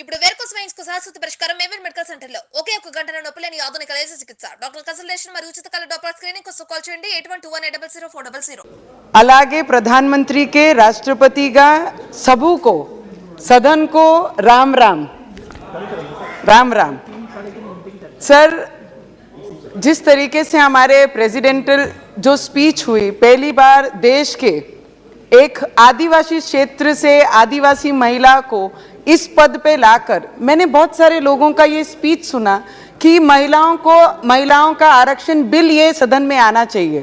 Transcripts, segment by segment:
ఇప్పుడు varicose veins కు శాశ్వత పరిష్కారం మేవెల్ మెడికల్ సెంటర్ లో ఒకే ఒక గంటల నొప్పి లేని ఆధునిక లేజర్ చికిత్స డాక్టర్ కన్సల్టేషన్ మరియు ఉచిత కళ్ళ డాక్టర్ స్క్రీనింగ్ కోసం కాల్ చేయండి 8121800400 అలాగే प्रधानमंत्री के राष्ट्रपति का सबू को सदन को राम राम राम राम। सर, जिस तरीके से हमारे प्रेसिडेंटल जो स्पीच हुई, पहली बार देश के एक आदिवासी क्षेत्र से आदिवासी महिला को इस पद पे लाकर, मैंने बहुत सारे लोगों का ये स्पीच सुना कि महिलाओं का आरक्षण बिल ये सदन में आना चाहिए।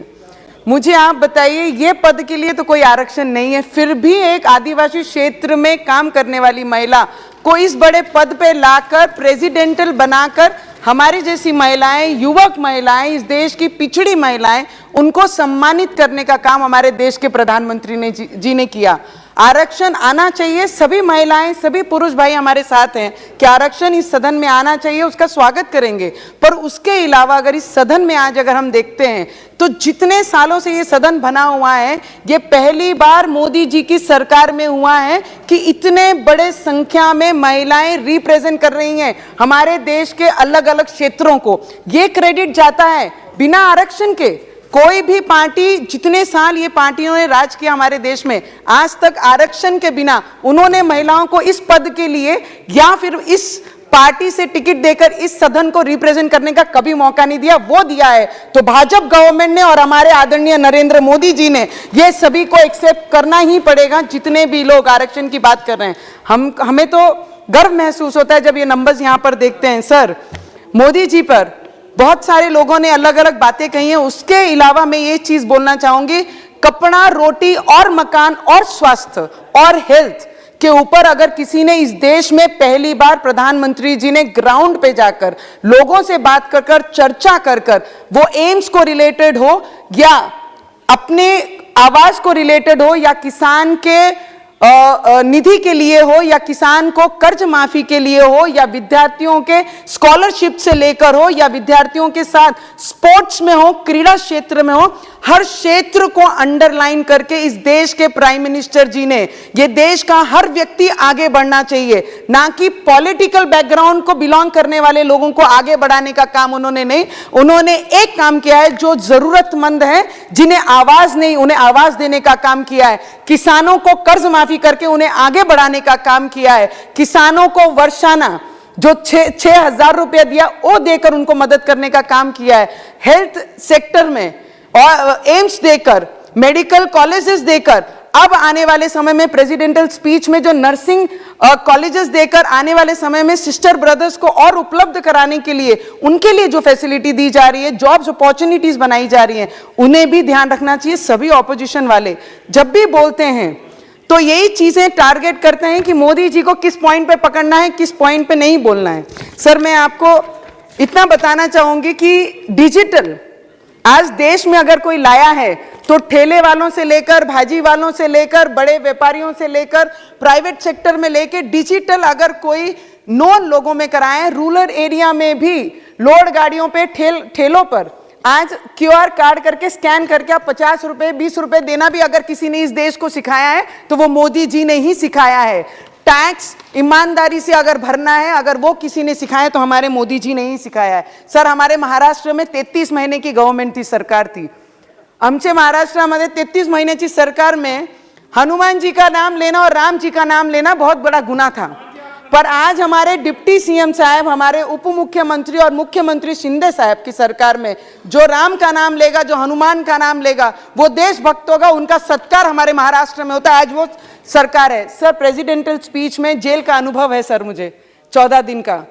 मुझे आप बताइए, ये पद के लिए तो कोई आरक्षण नहीं है, फिर भी एक आदिवासी क्षेत्र में काम करने वाली महिला को इस बड़े पद पे लाकर प्रेसिडेंटल बनाकर हमारी जैसी महिलाएं, युवक महिलाएं, इस देश की पिछड़ी महिलाएं, उनको सम्मानित करने का काम हमारे देश के प्रधानमंत्री जी ने किया। आरक्षण आना चाहिए, सभी महिलाएं, सभी पुरुष भाई हमारे साथ हैं कि आरक्षण इस सदन में आना चाहिए, उसका स्वागत करेंगे। पर उसके अलावा अगर इस सदन में आज अगर हम देखते हैं तो जितने सालों से ये सदन बना हुआ है, ये पहली बार मोदी जी की सरकार में हुआ है कि इतने बड़े संख्या में महिलाएं रिप्रेजेंट कर रही हैं हमारे देश के अलग अलग क्षेत्रों को। ये क्रेडिट जाता है बिना आरक्षण के। कोई भी पार्टी, जितने साल ये पार्टियों ने राज किया हमारे देश में, आज तक आरक्षण के बिना उन्होंने महिलाओं को इस पद के लिए या फिर इस पार्टी से टिकट देकर इस सदन को रिप्रेजेंट करने का कभी मौका नहीं दिया। वो दिया है तो भाजपा गवर्नमेंट ने और हमारे आदरणीय नरेंद्र मोदी जी ने ये सभी को एक्सेप्ट करना ही पड़ेगा। जितने भी लोग आरक्षण की बात कर रहे हैं, हमें तो गर्व महसूस होता है जब ये नंबर्स यहाँ पर देखते हैं। सर, मोदी जी पर बहुत सारे लोगों ने अलग अलग बातें कही हैं, उसके अलावा मैं ये चीज बोलना चाहूंगी, कपड़ा, रोटी और मकान और स्वास्थ्य और हेल्थ के ऊपर अगर किसी ने इस देश में पहली बार प्रधानमंत्री जी ने ग्राउंड पे जाकर लोगों से बात कर कर चर्चा कर कर, वो एम्स को रिलेटेड हो या अपने आवास को रिलेटेड हो या किसान के निधि के लिए हो या किसान को कर्ज माफी के लिए हो या विद्यार्थियों के स्कॉलरशिप से लेकर हो या विद्यार्थियों के साथ स्पोर्ट्स में हो, क्रीड़ा क्षेत्र में हो, हर क्षेत्र को अंडरलाइन करके इस देश के प्राइम मिनिस्टर जी ने ये देश का हर व्यक्ति आगे बढ़ना चाहिए, ना कि पॉलिटिकल बैकग्राउंड को बिलोंग करने वाले लोगों को आगे बढ़ाने का काम उन्होंने नहीं। उन्होंने एक काम किया है, जो जरूरतमंद है, जिन्हें आवाज नहीं, उन्हें आवाज देने का काम किया है। किसानों को कर्ज माफी करके उन्हें आगे बढ़ाने का काम किया है। किसानों को वर्षाना जो 6,000 रुपया दिया वो देकर उनको मदद करने का काम किया है। हेल्थ सेक्टर में और एम्स देकर, मेडिकल कॉलेजेस देकर, अब आने वाले समय में प्रेसिडेंटल स्पीच में जो नर्सिंग कॉलेजेस देकर आने वाले समय में सिस्टर ब्रदर्स को और उपलब्ध कराने के लिए उनके लिए जो फैसिलिटी दी जा रही है, जॉब्स अपॉर्चुनिटीज बनाई जा रही हैं, उन्हें भी ध्यान रखना चाहिए। सभी ऑपोजिशन वाले जब भी बोलते हैं तो यही चीजें टारगेट करते हैं कि मोदी जी को किस पॉइंट पे पकड़ना है, किस पॉइंट पे नहीं बोलना है। सर, मैं आपको इतना बताना चाहूंगी कि डिजिटल आज देश में अगर कोई लाया है तो ठेले वालों से लेकर, भाजी वालों से लेकर, बड़े व्यापारियों से लेकर, प्राइवेट सेक्टर में लेकर डिजिटल अगर कोई नॉन लोगों में कराए, रूरल एरिया में भी लोड गाड़ियों पे, ठेलों पर आज QR कार्ड करके स्कैन करके आप 50 रुपए 20 रुपए देना भी अगर किसी ने इस देश को सिखाया है तो वो मोदी जी ने ही सिखाया है। टैक्स ईमानदारी से अगर भरना है, अगर वो किसी ने सिखाया तो हमारे मोदी जी ने ही सिखाया है। सर, हमारे महाराष्ट्र में 33 महीने की गवर्नमेंट थी, सरकार थी। आमच्या महाराष्ट्रामध्ये 33 महीन्याची सरकार में हनुमान जी का नाम लेना और राम जी का नाम लेना बहुत बड़ा गुनाह था। पर आज हमारे डिप्टी सीएम साहब, हमारे उप मुख्यमंत्री और मुख्यमंत्री शिंदे साहब की सरकार में जो राम का नाम लेगा, जो हनुमान का नाम लेगा, वो देशभक्त होगा, उनका सत्कार हमारे महाराष्ट्र में होता है। आज वो सरकार है। सर, प्रेसिडेंटल स्पीच में जेल का अनुभव है सर, मुझे 14 दिन का।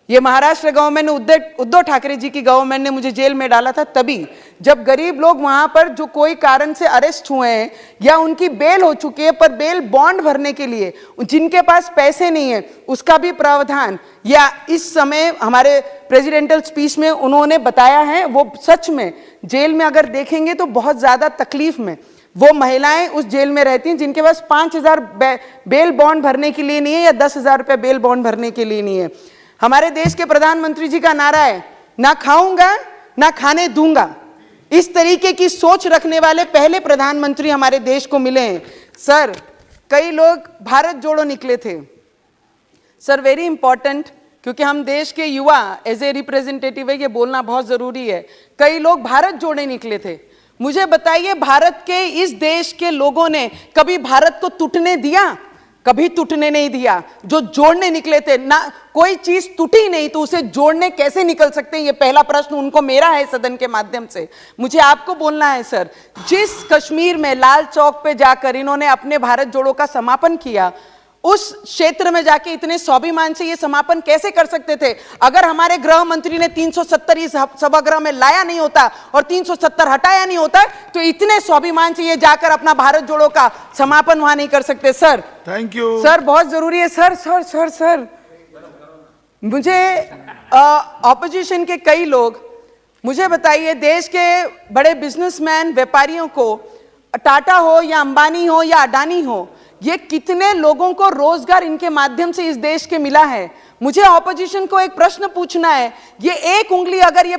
ये महाराष्ट्र गवर्नमेंट ने, उद्धव ठाकरे जी की गवर्नमेंट ने मुझे जेल में डाला था तभी, जब गरीब लोग वहां पर जो कोई कारण से अरेस्ट हुए हैं या उनकी बेल हो चुकी है, पर बेल बॉन्ड भरने के लिए जिनके पास पैसे नहीं है उसका भी प्रावधान या इस समय हमारे प्रेसिडेंटल स्पीच में उन्होंने बताया है। वो सच में जेल में अगर देखेंगे तो बहुत ज्यादा तकलीफ में वो महिलाएं उस जेल में रहती हैं जिनके पास 5,000 बेल बॉन्ड भरने के लिए नहीं है या 10,000 रुपये बेल बॉन्ड भरने के लिए नहीं है। हमारे देश के प्रधानमंत्री जी का नारा है, ना खाऊंगा ना खाने दूंगा। इस तरीके की सोच रखने वाले पहले प्रधानमंत्री हमारे देश को मिले हैं। सर, कई लोग भारत जोड़ो निकले थे, सर वेरी इंपॉर्टेंट, क्योंकि हम देश के युवा एज ए रिप्रेजेंटेटिव है, ये बोलना बहुत जरूरी है। कई लोग भारत जोड़ने निकले थे। मुझे बताइए, भारत के इस देश के लोगों ने कभी भारत को टूटने दिया? कभी टूटने नहीं दिया। जो जोड़ने निकले थे ना, कोई चीज टूटी नहीं तो उसे जोड़ने कैसे निकल सकते हैं? ये पहला प्रश्न उनको मेरा है सदन के माध्यम से। मुझे आपको बोलना है सर, जिस कश्मीर में लाल चौक पे जाकर इन्होंने अपने भारत जोड़ो का समापन किया, उस क्षेत्र में जाके इतने स्वाभिमान से ये समापन कैसे कर सकते थे? अगर हमारे गृह मंत्री ने 370 इस सभागृह में लाया नहीं होता और 370 हटाया नहीं होता, तो इतने स्वाभिमान से ये जाकर अपना भारत जोड़ो का समापन वहां नहीं कर सकते। सर थैंक यू सर, बहुत जरूरी है सर। सर सर सर मुझे ऑपोजिशन के कई लोग, मुझे बताइए, देश के बड़े बिजनेसमैन व्यापारियों को, टाटा हो या अंबानी हो या अडानी हो, ये कितने लोगों को रोजगार इनके माध्यम से इस देश के मिला है? मुझे ऑपोजिशन को एक प्रश्न पूछना है। ये एक उंगली अगर ये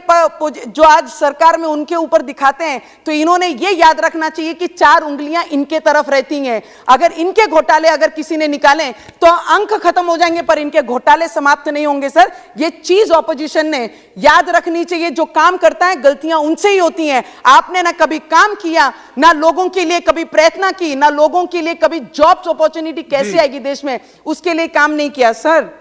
जो आज सरकार में उनके ऊपर दिखाते हैं, तो इन्होंने ये याद रखना चाहिए कि 4 उंगलियां इनके तरफ रहती हैं। अगर इनके घोटाले अगर किसी ने निकाले तो अंक खत्म हो जाएंगे, पर इनके घोटाले समाप्त नहीं होंगे। सर, ये चीज ऑपोजिशन ने याद रखनी चाहिए। जो काम करता है गलतियां उनसे ही होती हैं। आपने ना कभी काम किया, ना लोगों के लिए कभी प्रयत्न की, ना लोगों के लिए कभी जॉब्स अपॉर्चुनिटी कैसे आएगी देश में, उसके लिए काम नहीं किया। सर